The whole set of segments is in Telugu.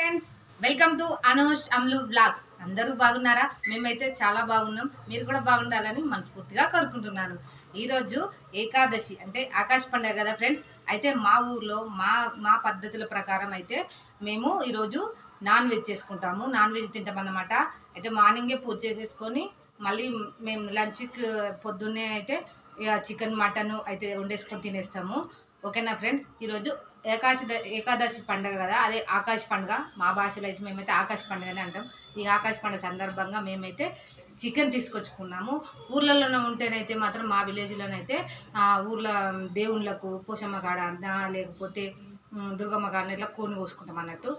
Friends, welcome to Anush Amlu blogs. అందరూ బాగున్నారా? మేమైతే చాలా బాగున్నాం. మీరు కూడా బాగుండాలని మనస్ఫూర్తిగా కోరుకుంటున్నాను. ఈరోజు ఏకాదశి అంటే ఆకాశ పండుగ కదా ఫ్రెండ్స్. అయితే మా ఊర్లో మా పద్ధతుల ప్రకారం అయితే మేము ఈరోజు నాన్ వెజ్ చేసుకుంటాము. నాన్ వెజ్ తింటామన్నమాట. అయితే మార్నింగే పూజ చేసేసుకొని మళ్ళీ మేము లంచ్కి పొద్దున్నే అయితే చికెన్ మటన్ అయితే వండేసుకొని తినేస్తాము. ఓకేనా ఫ్రెండ్స్, ఈరోజు ఏకాదశి పండుగ కదా, అదే ఆకాశ పండుగ. మా భాషలో అయితే మేమైతే ఆకాశ పండుగనే అంటాం. ఈ ఆకాశ పండుగ సందర్భంగా మేమైతే చికెన్ తీసుకొచ్చుకున్నాము. ఊర్లలో ఉంటేనైతే మాత్రం మా విలేజ్లోనైతే ఊర్లో దేవుళ్ళకు పోషమ్మ కాడ లేకపోతే దుర్గమ్మ కాడ ఇట్లా కోడిని కోసుకుంటాం అన్నట్టు.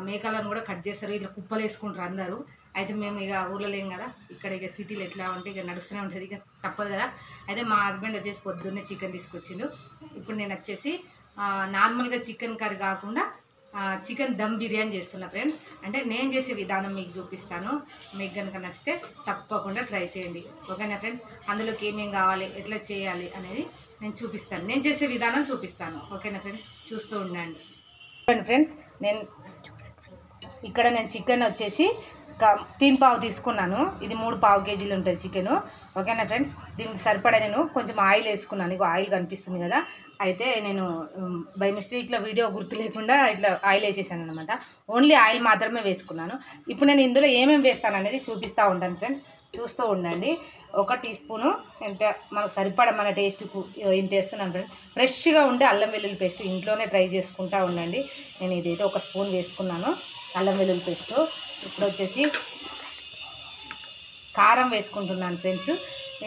మేకలను కూడా కట్ చేస్తారు, ఇట్లా కుప్పలు వేసుకుంటారు అందరూ. అయితే మేము ఇక ఊర్లో లేం కదా, ఇక్కడ ఇక సిటీలో ఎట్లా ఉంటే ఇక నడుస్తూనే ఉంటుంది, ఇక తప్పదు కదా. అయితే మా హస్బెండ్ వచ్చేసి పొద్దున్నే చికెన్ తీసుకొచ్చిండు. ఇప్పుడు నేను వచ్చేసి నార్మల్గా చికెన్ కర్రీ కాకుండా చికెన్ దమ్ బిర్యానీ చేస్తున్నా ఫ్రెండ్స్. అంటే నేను చేసే విధానం మీకు చూపిస్తాను. మీకు కనుక నచ్చితే తప్పకుండా ట్రై చేయండి. ఓకేనా ఫ్రెండ్స్, అందులోకి ఏమేం కావాలి, ఎట్లా చేయాలి అనేది నేను చూపిస్తాను. నేను చేసే విధానం చూపిస్తాను. ఓకేనా ఫ్రెండ్స్, చూస్తూ ఉండండి. ఫ్రెండ్స్, ఇక్కడ నేను చికెన్ వచ్చేసి 3 పావు తీసుకున్నాను. ఇది 3 పావు కేజీలు ఉంటుంది చికెను. ఓకేనా ఫ్రెండ్స్, దీనికి సరిపడా నేను కొంచెం ఆయిల్ వేసుకున్నాను. ఇక ఆయిల్ కనిపిస్తుంది కదా, అయితే నేను బై మిస్టేక్లో వీడియో గుర్తు లేకుండా ఇట్లా ఆయిల్ వేసేసాను అనమాట. ఓన్లీ ఆయిల్ మాత్రమే వేసుకున్నాను. ఇప్పుడు నేను ఇందులో ఏమేమి వేస్తాను అనేది చూపిస్తూ ఉంటాను ఫ్రెండ్స్, చూస్తూ ఉండండి. 1 టీ స్పూను ఎంత మనకు సరిపడా మన టేస్ట్కు ఇంత వేస్తున్నాను ఫ్రెండ్స్. ఫ్రెష్గా ఉంటే అల్లం వెల్లుల్లి పేస్ట్ ఇంట్లోనే ట్రై చేసుకుంటూ ఉండండి. నేను ఇదైతే 1 స్పూన్ వేసుకున్నాను అల్లం వెల్లుల్లి పేస్టు. ఇప్పుడు వచ్చేసి కారం వేసుకుంటున్నాను ఫ్రెండ్స్.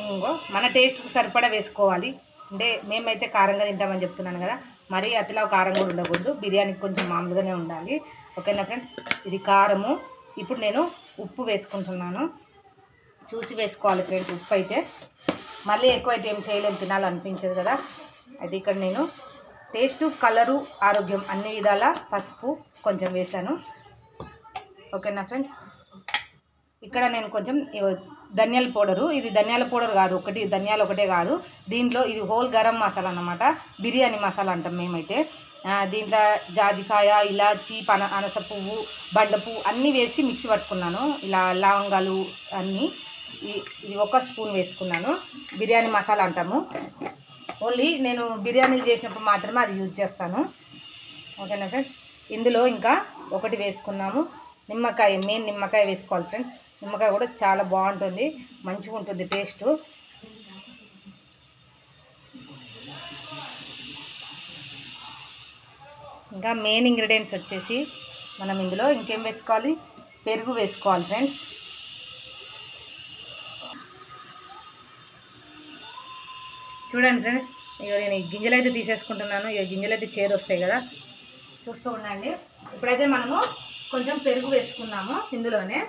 ఇంకో మన టేస్ట్కి సరిపడా వేసుకోవాలి. అంటే మేమైతే కారంగా తింటామని చెప్తున్నాను కదా, మరీ అతిలా కారం కూడా ఉండకూడదు. బిర్యానీకి కొంచెం మామూలుగానే ఉండాలి. ఓకేనా ఫ్రెండ్స్, ఇది కారము. ఇప్పుడు నేను ఉప్పు వేసుకుంటున్నాను. చూసి వేసుకోవాలి ఫ్రెండ్స్. ఉప్పు అయితే మళ్ళీ ఎక్కువైతే ఏం చేయలేము, తినాలనిపించదు కదా. అయితే ఇక్కడ నేను టేస్టు, కలరు, ఆరోగ్యం అన్ని విధాల పసుపు కొంచెం వేసాను. ఓకేనా ఫ్రెండ్స్, ఇక్కడ నేను కొంచెం ధనియాల పౌడరు, ఇది ధనియాల పౌడర్ కాదు, ధనియాలు ఒకటే కాదు, దీంట్లో ఇది హోల్ గరం మసాలా అన్నమాట. బిర్యానీ మసాలా అంటాం మేమైతే. దీంట్లో జాజికాయ, ఇలాచి, అనస పువ్వు, బండ పువ్వు అన్నీ వేసి మిక్సీ పట్టుకున్నాను. ఇలా లవంగాలు అన్నీ ఇది 1 స్పూన్ వేసుకున్నాను. బిర్యానీ మసాలా అంటాము. ఓన్లీ నేను బిర్యానీలు చేసినప్పుడు మాత్రమే అది యూజ్ చేస్తాను. ఓకేనా ఫ్రెండ్స్, ఇందులో ఇంకా 1 వేసుకున్నాము నిమ్మకాయ. మెయిన్ నిమ్మకాయ వేసుకోవాలి ఫ్రెండ్స్. నిమ్మకాయ కూడా చాలా బాగుంటుంది, మంచిగా ఉంటుంది టేస్ట్. ఇంకా మెయిన్ ఇంగ్రీడియంట్స్ వచ్చేసి మనం ఇందులో ఇంకేం వేసుకోవాలి, పెరుగు వేసుకోవాలి ఫ్రెండ్స్. చూడండి ఫ్రెండ్స్, ఇక నేను ఈ గింజలు అయితే తీసేసుకుంటున్నాను. ఇక గింజలు అయితే చేదు వస్తాయి కదా, చూస్తూ ఉండండి. ఇప్పుడైతే మనము కొంచెం పెరుగు వేసుకున్నాము ఇందులోనే.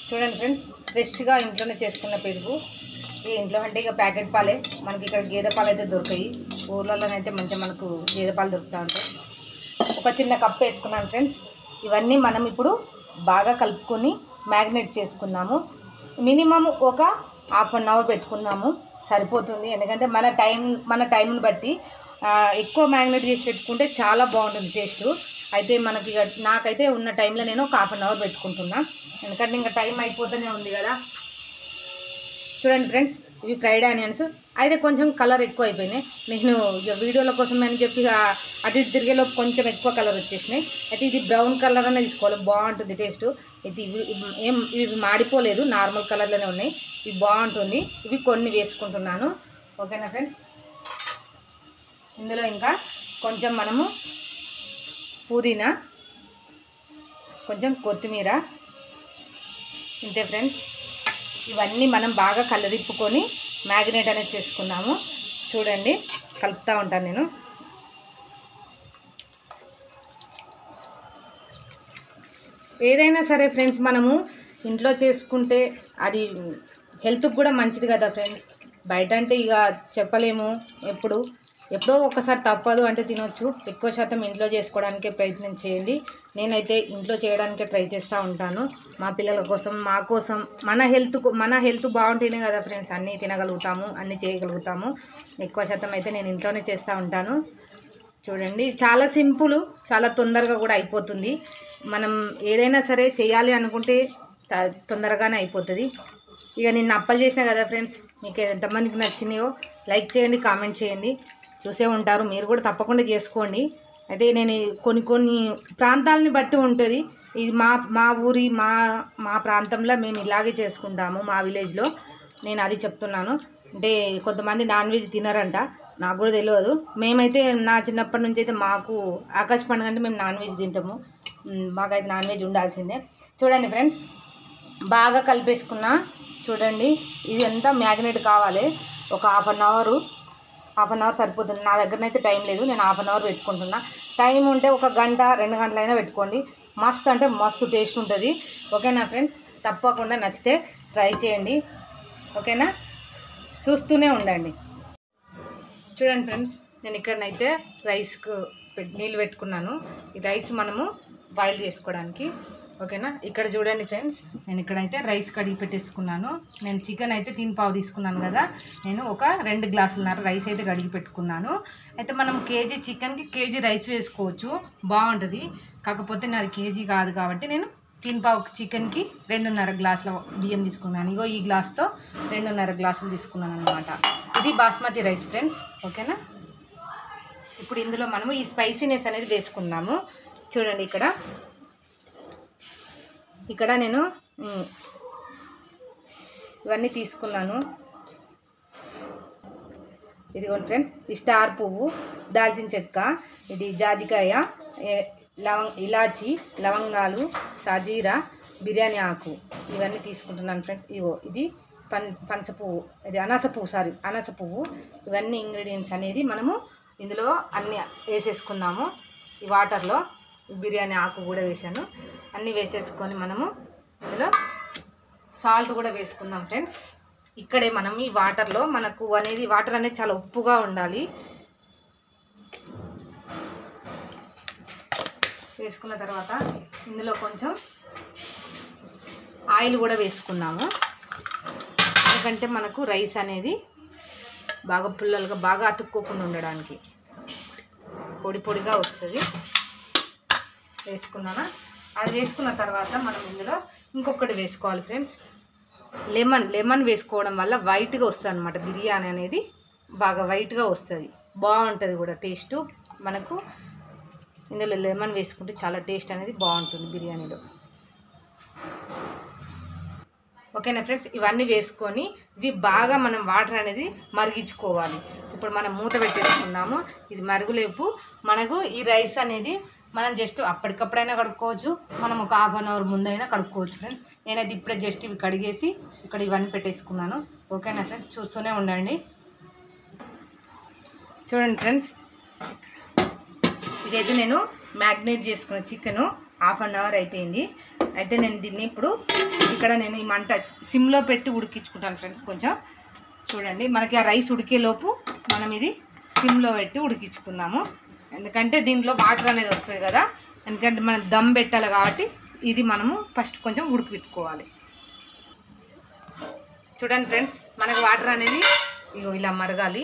చూడండి ఫ్రెండ్స్, ఫ్రెష్గా ఇంట్లోనే చేసుకున్న పెరుగు. ఈ ఇంట్లో అంటే ఇక ప్యాకెట్ పాలే, మనకి ఇక్కడ గేదె పాలు అయితే దొరకాయి. ఊర్లలోనైతే మంచిగా మనకు గేదె పాలు దొరుకుతూ ఉంటాయి. 1 చిన్న కప్ వేసుకున్నాను ఫ్రెండ్స్. ఇవన్నీ మనం ఇప్పుడు బాగా కలుపుకొని మ్యాగ్నేట్ చేసుకున్నాము. మినిమం ఒక 1/2 అవర్ పెట్టుకున్నాము, సరిపోతుంది. ఎందుకంటే మన టైంని బట్టి ఎక్కువ మ్యాగ్నేట్ చేసి పెట్టుకుంటే చాలా బాగుంటుంది టేస్ట్. అయితే మనకి నాకైతే ఉన్న టైంలో నేను ఒక 1/2 అవర్ పెట్టుకుంటున్నా, ఎందుకంటే ఇంకా టైం అయిపోతూనే ఉంది కదా. చూడండి ఫ్రెండ్స్, ఇవి ఫ్రైడ్ ఆనియన్స్. అయితే కొంచెం కలర్ ఎక్కువ అయిపోయినాయి. నేను ఇక వీడియోల కోసం అని చెప్పి అటు ఇటు తిరిగేలోపు కొంచెం ఎక్కువ కలర్ వచ్చేసినాయి. అయితే ఇది బ్రౌన్ కలర్ అనే తీసుకోవాలి, బాగుంటుంది టేస్ట్. అయితే ఇవి మాడిపోలేదు, నార్మల్ కలర్లోనే ఉన్నాయి. ఇవి బాగుంటుంది. ఇవి కొన్ని వేసుకుంటున్నాను. ఓకేనా ఫ్రెండ్స్, ఇందులో ఇంకా కొంచెం మనము పుదీనా, కొంచెం కొత్తిమీర, ఇంతే ఫ్రెండ్స్. ఇవన్నీ మనం బాగా కలరిప్పుకొని మ్యాగ్నేట్ అనేది చేసుకున్నాము. చూడండి, కలుపుతూ ఉంటాను నేను. ఏదైనా సరే ఫ్రెండ్స్, మనము ఇంట్లో చేసుకుంటే అది హెల్త్కి కూడా మంచిది కదా ఫ్రెండ్స్. బయట అంటే ఇక చెప్పలేము, ఎప్పుడో ఒకసారి తప్పదు అంటే తినొచ్చు. ఎక్కువ శాతం ఇంట్లో చేసుకోవడానికే ప్రయత్నం చేయండి. నేనైతే ఇంట్లో చేయడానికే ట్రై చేస్తూ ఉంటాను, మా పిల్లల కోసం, మా కోసం. మన హెల్త్ బాగుంటేనే కదా ఫ్రెండ్స్ అన్నీ తినగలుగుతాము, అన్నీ చేయగలుగుతాము. ఎక్కువ శాతం అయితే నేను ఇంట్లోనే చేస్తూ ఉంటాను. చూడండి, చాలా సింపుల్, చాలా తొందరగా కూడా అయిపోతుంది. మనం ఏదైనా సరే చేయాలి అనుకుంటే తొందరగానే అయిపోతుంది. ఇక నేను అప్పలు చేసిన కదా ఫ్రెండ్స్, మీకు ఎంతమందికి నచ్చినాయో లైక్ చేయండి, కామెంట్ చేయండి. చూసే ఉంటారు, మీరు కూడా తప్పకుండా చేసుకోండి. అయితే నేను కొన్ని ప్రాంతాలని బట్టి ఉంటుంది. ఇది మా ఊరి మా ప్రాంతంలో మేము ఇలాగే చేసుకుంటాము, మా విలేజ్లో. నేను అది చెప్తున్నాను. అంటే కొంతమంది నాన్ వెజ్ తినరంట, నాకు కూడా తెలియదు. మేమైతే నా చిన్నప్పటి నుంచి అయితే మాకు ఆకాశ పండుగ అంటే మేము నాన్ వెజ్ తింటాము. మాకైతే నాన్ వెజ్ ఉండాల్సిందే. చూడండి ఫ్రెండ్స్, బాగా కలిపేసుకున్నా. చూడండి, ఇది అంతా మ్యాగ్నేట్ కావాలి. ఒక హాఫ్ అన్ అవర్ సరిపోతుంది. నా దగ్గరనైతే టైం లేదు, నేను హాఫ్ అన్ అవర్ పెట్టుకుంటున్నా. టైం ఉంటే 1 గంట 2 గంటలైనా పెట్టుకోండి. మస్తు అంటే మస్తు టేస్ట్ ఉంటుంది. ఓకేనా ఫ్రెండ్స్, తప్పకుండా నచ్చితే ట్రై చేయండి. ఓకేనా, చూస్తూనే ఉండండి. చూడండి ఫ్రెండ్స్, నేను ఇక్కడనైతే రైస్కు నీళ్ళు పెట్టుకున్నాను. ఈ రైస్ మనము బాయిల్ చేసుకోవడానికి. ఓకేనా, ఇక్కడ చూడండి ఫ్రెండ్స్, నేను ఇక్కడైతే రైస్ కడిగి పెట్టేసుకున్నాను. నేను చికెన్ అయితే 3 పావు తీసుకున్నాను కదా, నేను ఒక 2 గ్లాసులన్నర రైస్ అయితే కడిగి పెట్టుకున్నాను. అయితే మనం కేజీ చికెన్కి కేజీ రైస్ వేసుకోవచ్చు, బాగుంటుంది. కాకపోతే నాది కేజీ కాదు కాబట్టి నేను 3 పావు చికెన్కి 2.5 గ్లాసుల బియ్యం తీసుకున్నాను. ఇగో ఈ గ్లాస్తో 2.5 గ్లాసులు తీసుకున్నాను అనమాట. ఇది బాస్మతి రైస్ ఫ్రెండ్స్. ఓకేనా, ఇప్పుడు ఇందులో మనము ఈ స్పైసీనెస్ అనేది వేసుకుందాము. చూడండి, ఇక్కడ నేను ఇవన్నీ తీసుకున్నాను. ఇదిగోండి ఫ్రెండ్స్, ఈ స్టార్ పువ్వు, దాల్చిన చెక్క, ఇది జాజికాయ, ఇలాచి, లవంగాలు, సాజీరా, బిర్యానీ ఆకు, ఇవన్నీ తీసుకుంటున్నాను ఫ్రెండ్స్. ఇగో ఇది పనస పువ్వు, ఇది అనాస పువ్వు. ఇవన్నీ ఇంగ్రీడియంట్స్ అనేది మనము ఇందులో అన్నీ వేసేసుకున్నాము. ఈ వాటర్లో బిర్యానీ ఆకు కూడా వేసాను. అన్నీ వేసేసుకొని మనము ఇందులో సాల్ట్ కూడా వేసుకుందాం ఫ్రెండ్స్. ఇక్కడే మనం ఈ వాటర్లో వాటర్ అనేది చాలా ఉప్పుగా ఉండాలి. వేసుకున్న తర్వాత ఇందులో కొంచెం ఆయిల్ కూడా వేసుకున్నాము. ఎందుకంటే మనకు రైస్ అనేది బాగా పుల్లలుగా బాగా అతుక్కోకుండా ఉండడానికి, పొడి పొడిగా వస్తుంది. వేసుకున్నానా, అది వేసుకున్న తర్వాత మనం ఇందులో ఇంకొకటి వేసుకోవాలి ఫ్రెండ్స్. లెమన్ వేసుకోవడం వల్ల వైట్గా వస్తుంది అనమాట. బిర్యానీ అనేది బాగా వైట్గా వస్తుంది, బాగుంటుంది కూడా టేస్ట్. మనకు ఇందులో లెమన్ వేసుకుంటే చాలా టేస్ట్ అనేది బాగుంటుంది బిర్యానీలో. ఓకేనా ఫ్రెండ్స్, ఇవన్నీ వేసుకొని ఇవి బాగా మనం వాటర్ అనేది మరిగించుకోవాలి. ఇప్పుడు మనం మూత పెట్టేసుకున్నాము. ఇది మరుగులేపు మనకు ఈ రైస్ అనేది మనం జస్ట్ అప్పటికప్పుడైనా కడుక్కోవచ్చు, మనం ఒక హాఫ్ అన్ అవర్ ముందైనా కడుక్కోవచ్చు ఫ్రెండ్స్. నేనైతే ఇప్పుడే జస్ట్ ఇవి కడిగేసి ఇక్కడ ఇవన్నీ పెట్టేసుకున్నాను. ఓకేనా ఫ్రెండ్స్, చూస్తూనే ఉండండి. చూడండి ఫ్రెండ్స్, ఇదైతే నేను మ్యాగ్నేట్ చేసుకున్న చికెను హాఫ్ అన్ అవర్ అయిపోయింది. అయితే నేను దీన్ని ఇప్పుడు ఇక్కడ నేను ఈ మంట సిమ్లో పెట్టి ఉడికించుకుంటాను ఫ్రెండ్స్. కొంచెం చూడండి, మనకి ఆ రైస్ ఉడికేలోపు మనం ఇది సిమ్లో పెట్టి ఉడికించుకుందాము. ఎందుకంటే దీంట్లో వాటర్ అనేది వస్తుంది కదా, ఎందుకంటే మనం దమ్ పెట్టాలి కాబట్టి ఇది మనము ఫస్ట్ కొంచెం ఉడికిపెట్టుకోవాలి. చూడండి ఫ్రెండ్స్, మనకు వాటర్ అనేది ఇగో ఇలా మరగాలి.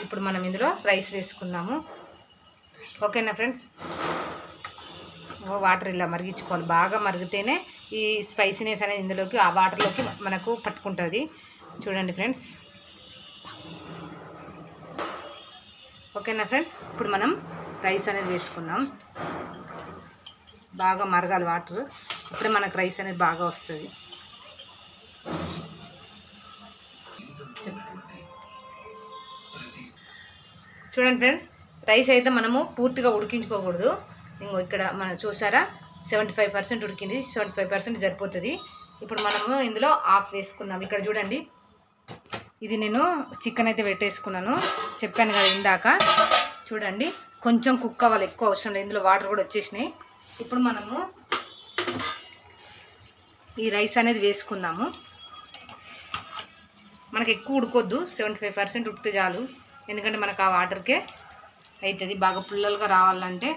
ఇప్పుడు మనం ఇందులో రైస్ వేసుకున్నాము. ఓకేనా ఫ్రెండ్స్, వాటర్ ఇలా మరిగించుకోవాలి. బాగా మరిగితేనే ఈ స్పైసీనెస్ అనేది ఇందులోకి ఆ వాటర్లోకి మనకు పట్టుకుంటుంది. చూడండి ఫ్రెండ్స్. ఓకేనా ఫ్రెండ్స్, ఇప్పుడు మనం రైస్ అనేది వేసుకున్నాం. బాగా మరగాలి వాటర్, ఇప్పుడే మనకు రైస్ అనేది బాగా వస్తుంది. చూడండి ఫ్రెండ్స్, రైస్ అయితే మనము పూర్తిగా ఉడికించుకోకూడదు. ఇంకో ఇక్కడ మనం చూసారా 75% ఉడికింది, 75% సరిపోతుంది. ఇప్పుడు మనము ఇందులో హాఫ్ వేసుకున్నాం. ఇక్కడ చూడండి, ఇది నేను చికెన్ అయితే పెట్టేసుకున్నాను, చెప్పాను కదా ఇందాక. చూడండి, కొంచెం కుక్ అవ్వాలి, ఎక్కువ అవసరం లేదు. ఇందులో వాటర్ కూడా వచ్చేసినాయి. ఇప్పుడు మనము ఈ రైస్ అనేది వేసుకుందాము. మనకు ఎక్కువ ఉడకొద్దు, 75% ఉడికితే చాలు. ఎందుకంటే మనకు ఆ వాటర్కే అవుతుంది. బాగా పుల్లలుగా రావాలంటే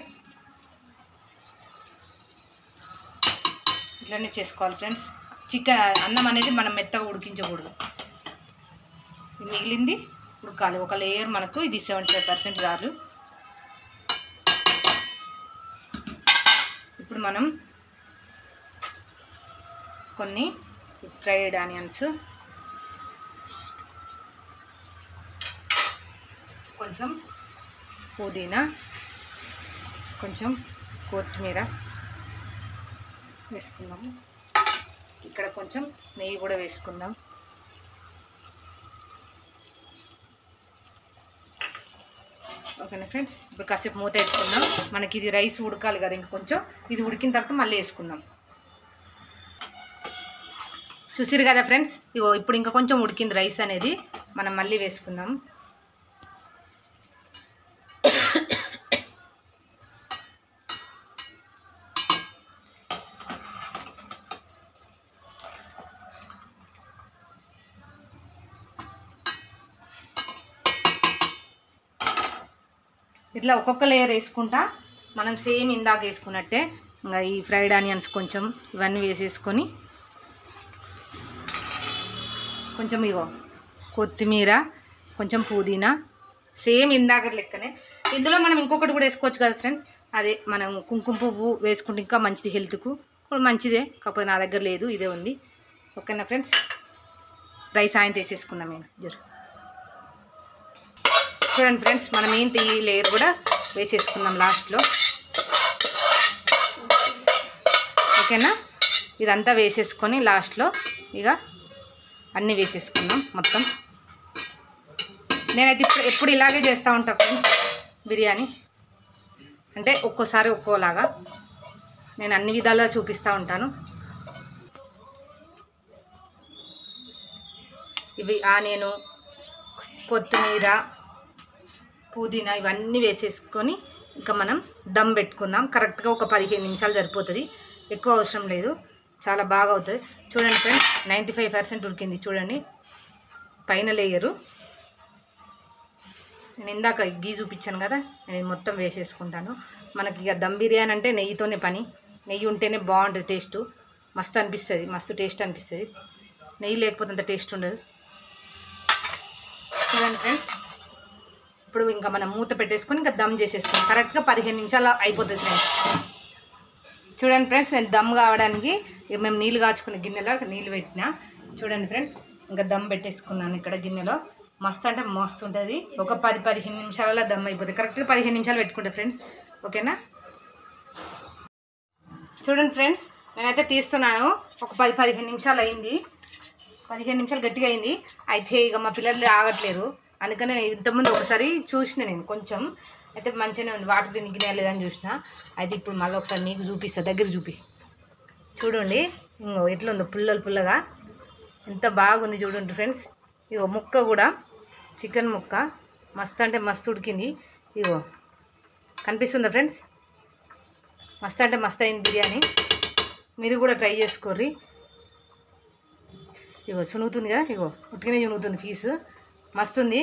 ఇట్లనే చేసుకోవాలి ఫ్రెండ్స్. చికెన్ అన్నం అనేది మనం మెత్తగా ఉడికించకూడదు, మిగిలింది ఉడకాలి. ఒక లేయర్ మనకు ఇది 75% చాలు. ఇప్పుడు మనం కొన్ని ఫ్రైడ్ ఆనియన్స్, కొంచెం పుదీనా, కొంచెం కొత్తిమీర వేసుకుందాము. ఇక్కడ కొంచెం నెయ్యి కూడా వేసుకుందాం. ఓకేనా ఫ్రెండ్స్, ఇప్పుడు కాసేపు మూత వేసుకుందాం. మనకి ఇది రైస్ ఉడకాలి కదా, ఇంకొంచెం ఇది ఉడికిన తర్వాత మళ్ళీ వేసుకుందాం. చూసిరు కదా ఫ్రెండ్స్, ఇగో ఇప్పుడు ఇంకా కొంచెం ఉడికింది రైస్ అనేది, మనం మళ్ళీ వేసుకుందాం. ఇట్లా ఒక్కొక్క లేయర్ వేసుకుంటా మనం సేమ్ ఇందాక వేసుకున్నట్టే ఇంకా ఈ ఫ్రైడ్ ఆనియన్స్ కొంచెం ఇవన్నీ వేసేసుకొని, కొంచెం ఇగో కొత్తిమీర, కొంచెం పుదీనా, సేమ్ ఇందాక లెక్కనే. ఇందులో మనం ఇంకొకటి కూడా వేసుకోవచ్చు కదా ఫ్రెండ్స్, అదే మనం కుంకుమ పువ్వు వేసుకుంటే ఇంకా మంచిది, హెల్త్కు కూడా మంచిదే. కాకపోతే నా దగ్గర లేదు, ఇదే ఉంది. ఓకేనా ఫ్రెండ్స్, రైస్ ఆయన వేసేసుకుందాం. నేను చూడండి ఫ్రెండ్స్, మనం ఏంటి ఈ లేయర్ కూడా వేసేసుకుందాం లాస్ట్లో. ఓకేనా, ఇదంతా వేసేసుకొని లాస్ట్లో ఇక అన్నీ వేసేసుకుందాం మొత్తం. నేనైతే ఎప్పుడు ఇలాగే చేస్తూ ఉంటాను ఫ్రెండ్స్ బిర్యానీ, అంటే ఒక్కోసారి ఒక్కోలాగా నేను అన్ని విధాలుగా చూపిస్తూ ఉంటాను. ఇవి ఆనియను, కొత్తిమీర, పుదీనా ఇవన్నీ వేసేసుకొని ఇంకా మనం దమ్ పెట్టుకుందాం. కరెక్ట్గా ఒక 15 నిమిషాలు సరిపోతుంది, ఎక్కువ అవసరం లేదు, చాలా బాగా అవుతుంది. చూడండి ఫ్రెండ్స్, 95% ఉడికింది. చూడండి పైన లేయరు, నేను ఇందాక గీ చూపించాను కదా, నేను మొత్తం వేసేసుకుంటాను. మనకి ఇక దమ్ బిర్యానీ అంటే నెయ్యితోనే పని, నెయ్యి ఉంటేనే బాగుంటుంది, టేస్ట్ మస్తు అనిపిస్తుంది, మస్తు టేస్ట్ అనిపిస్తుంది. నెయ్యి లేకపోతే అంత టేస్ట్ ఉండదు. చూడండి ఫ్రెండ్స్, ఇప్పుడు ఇంకా మనం మూత పెట్టేసుకొని ఇంకా దమ్ చేసేసుకుంటాం. కరెక్ట్గా 15 నిమిషాలు అయిపోతుంది ఫ్రెండ్స్. చూడండి ఫ్రెండ్స్, నేను దమ్ కావడానికి మేము నీళ్ళు కాచుకునే గిన్నెలో నీళ్ళు పెట్టినా. చూడండి ఫ్రెండ్స్, ఇంకా దమ్ పెట్టేసుకున్నాను ఇక్కడ గిన్నెలో. మస్తు అంటే మస్తు ఉంటుంది, ఒక 10-15 నిమిషాలలో దమ్ అయిపోతుంది. కరెక్ట్గా 15 నిమిషాలు పెట్టుకుంటా ఫ్రెండ్స్. ఓకేనా, చూడండి ఫ్రెండ్స్, నేనైతే తీస్తున్నాను. ఒక 10-15 నిమిషాలు అయింది, 15 నిమిషాలు గట్టిగా అయింది. అయితే ఇక మా పిల్లలు ఆగట్లేరు, అందుకనే ఇంతకుముందు ఒకసారి చూసిన నేను కొంచెం, అయితే మంచిగానే ఉంది, వాటర్ నిగ్గినా లేదని చూసిన. అయితే ఇప్పుడు మళ్ళీ ఒకసారి మీకు చూపిస్తా, దగ్గర చూపి. చూడండి ఇంకో ఎట్లుందో పుల్లలు పుల్లగా, ఎంత బాగుంది చూడండి ఫ్రెండ్స్. ఇగో ముక్క కూడా చికెన్ ముక్క మస్తు అంటే మస్తు ఉడికింది. ఇగో కనిపిస్తుందా ఫ్రెండ్స్, మస్తు అంటే మస్తు అయింది బిర్యానీ. మీరు కూడా ట్రై చేసుకోర్రి. ఇగో సునుగుతుంది కదా, ఇగో ఉట్టిగానే చునుగుతుంది పీసు, మస్తుంది.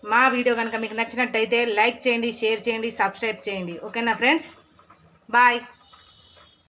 మా వీడియో కనుక మీకు నచ్చినట్టయితే లైక్ చేయండి, షేర్ చేయండి, సబ్స్క్రైబ్ చేయండి. ఓకేనా ఫ్రెండ్స్, బాయ్.